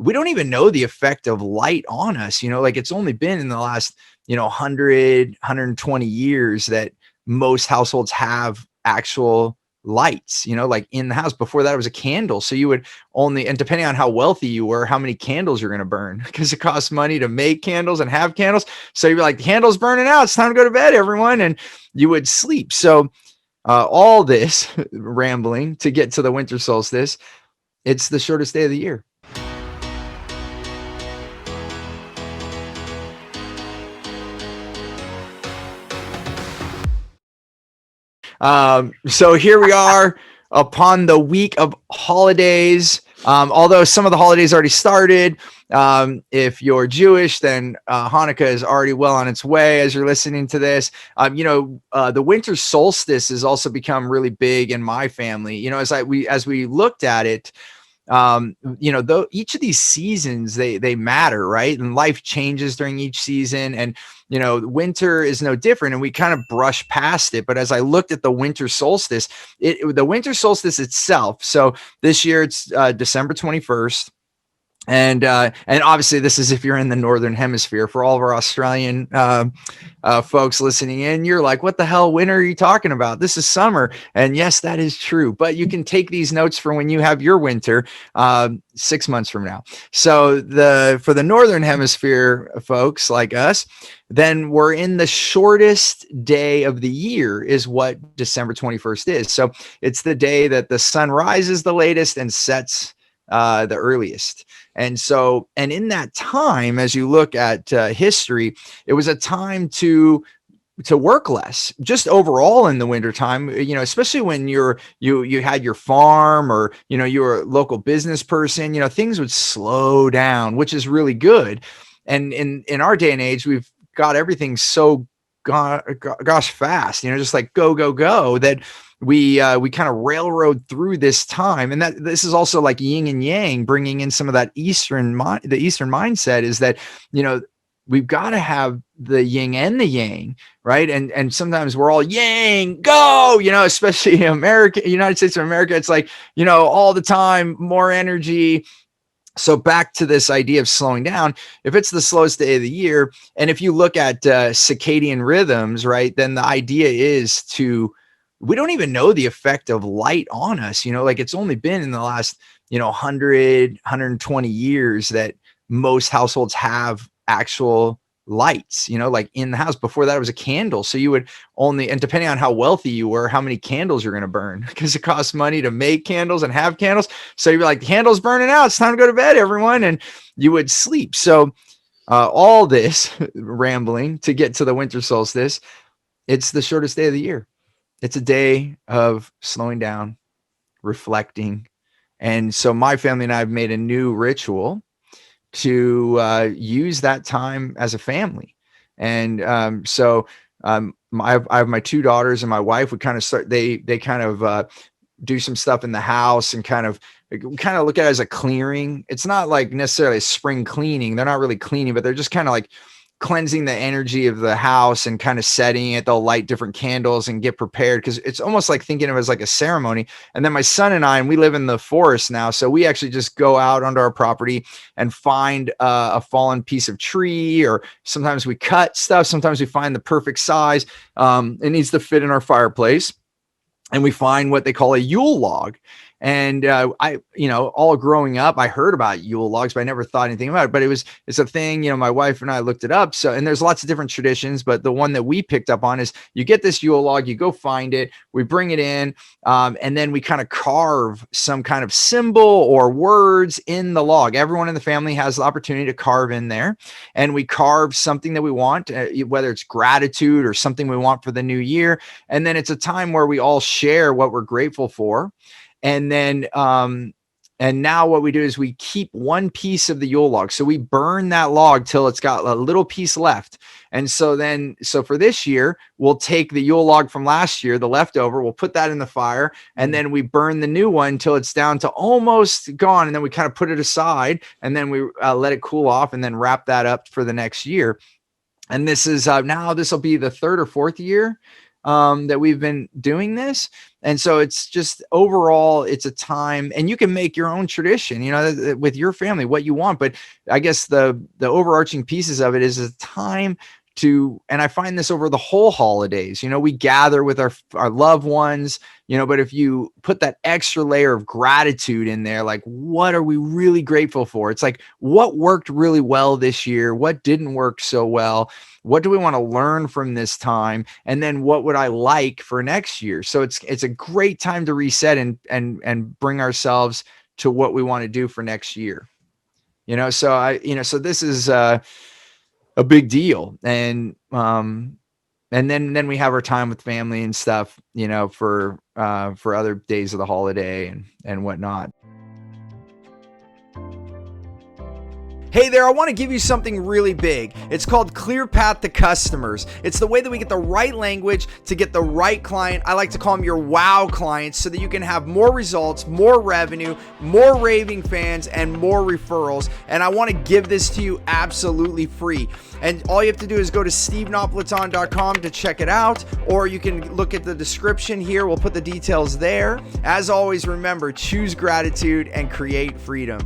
we don't even know the effect of light on us. Like it's only been in the last, 120 years that most households have actual lights, like in the house. Before that, it was a candle. So you would only, and depending on how wealthy you were, how many candles you're going to burn, because it costs money to make candles and have candles. So you'd be like, the candle's burning out. It's time to go to bed, everyone. And you would sleep. So all this rambling to get to the winter solstice, it's the shortest day of the year. So here we are upon the week of holidays. Although some of the holidays already started. If you're Jewish, then Hanukkah is already well on its way as you're listening to this. The winter solstice has also become really big in my family. As we looked at it, though each of these seasons, they matter, right? And life changes during each season, and winter is no different, and we kind of brush past it. But as I looked at the winter solstice, the winter solstice itself, so this year it's December 21st. And obviously this is if you're in the Northern Hemisphere. For all of our Australian folks listening in, you're like, what the hell winter are you talking about? This is summer. And yes, that is true. But you can take these notes for when you have your winter 6 months from now. So for the Northern Hemisphere folks like us, then we're in the shortest day of the year is what December 21st is. So it's the day that the sun rises the latest and sets the earliest. And in that time, as you look at history, it was a time to work less, just overall in the wintertime, especially when you had your farm, or, you were a local business person, things would slow down, which is really good. And in our day and age, we've got everything so gosh fast, just like go, that we kind of railroad through this time. And that this is also like yin and yang, bringing in some of that the Eastern mindset, is that, we've got to have the yin and the yang, right? And sometimes we're all yang, go, especially in America, United States of America. It's like, all the time, more energy. So back to this idea of slowing down, if it's the slowest day of the year, and if you look at circadian rhythms, right, then the idea is we don't even know the effect of light on us. Like it's only been in the last, 120 years that most households have actual lights, like in the house. Before that, it was a candle. So you would only, and depending on how wealthy you were, how many candles you're going to burn, because it costs money to make candles and have candles. So you'd be like, the candle's burning out. It's time to go to bed, everyone. And you would sleep. So all this rambling to get to the winter solstice, it's the shortest day of the year. It's a day of slowing down, reflecting. And so my family and I have made a new ritual to use that time as a family. And I have my two daughters and my wife would kind of start, they kind of do some stuff in the house and kind of look at it as a clearing. It's not like necessarily a spring cleaning. They're not really cleaning, but they're just kind of like cleansing the energy of the house and kind of setting it. They'll light different candles and get prepared, because it's almost like thinking of it as like a ceremony. And then my son and we live in the forest now. So we actually just go out onto our property and find a fallen piece of tree, or sometimes we cut stuff. Sometimes we find the perfect size. It needs to fit in our fireplace. And we find what they call a Yule log. And all growing up, I heard about Yule logs, but I never thought anything about it. But it's a thing, my wife and I looked it up. So, and there's lots of different traditions, but the one that we picked up on is you get this Yule log, you go find it, we bring it in, and then we kind of carve some kind of symbol or words in the log. Everyone in the family has the opportunity to carve in there, and we carve something that we want, whether it's gratitude or something we want for the new year. And then it's a time where we all share what we're grateful for. And then, and now what we do is we keep one piece of the Yule log. So we burn that log till it's got a little piece left. And so for this year, we'll take the Yule log from last year, the leftover, we'll put that in the fire, and then we burn the new one till it's down to almost gone. And then we kind of put it aside, and then we let it cool off, and then wrap that up for the next year. And this is now, this will be the third or fourth year that we've been doing this. And so it's just overall, it's a time, and you can make your own tradition, with your family, what you want. But I guess the overarching pieces of it is a time to, and I find this over the whole holidays, we gather with our loved ones, but if you put that extra layer of gratitude in there, like, what are we really grateful for? It's like, what worked really well this year? What didn't work so well? What do we want to learn from this time? And then what would I like for next year? So it's a great time to reset and bring ourselves to what we want to do for next year. So this is a big deal. And then we have our time with family and stuff, for other days of the holiday and whatnot. Hey there, I want to give you something really big. It's called Clear Path to Customers. It's the way that we get the right language to get the right client. I like to call them your wow clients, so that you can have more results, more revenue, more raving fans, and more referrals. And I want to give this to you absolutely free. And all you have to do is go to stevenapolitan.com to check it out, or you can look at the description here. We'll put the details there. As always, remember, choose gratitude and create freedom.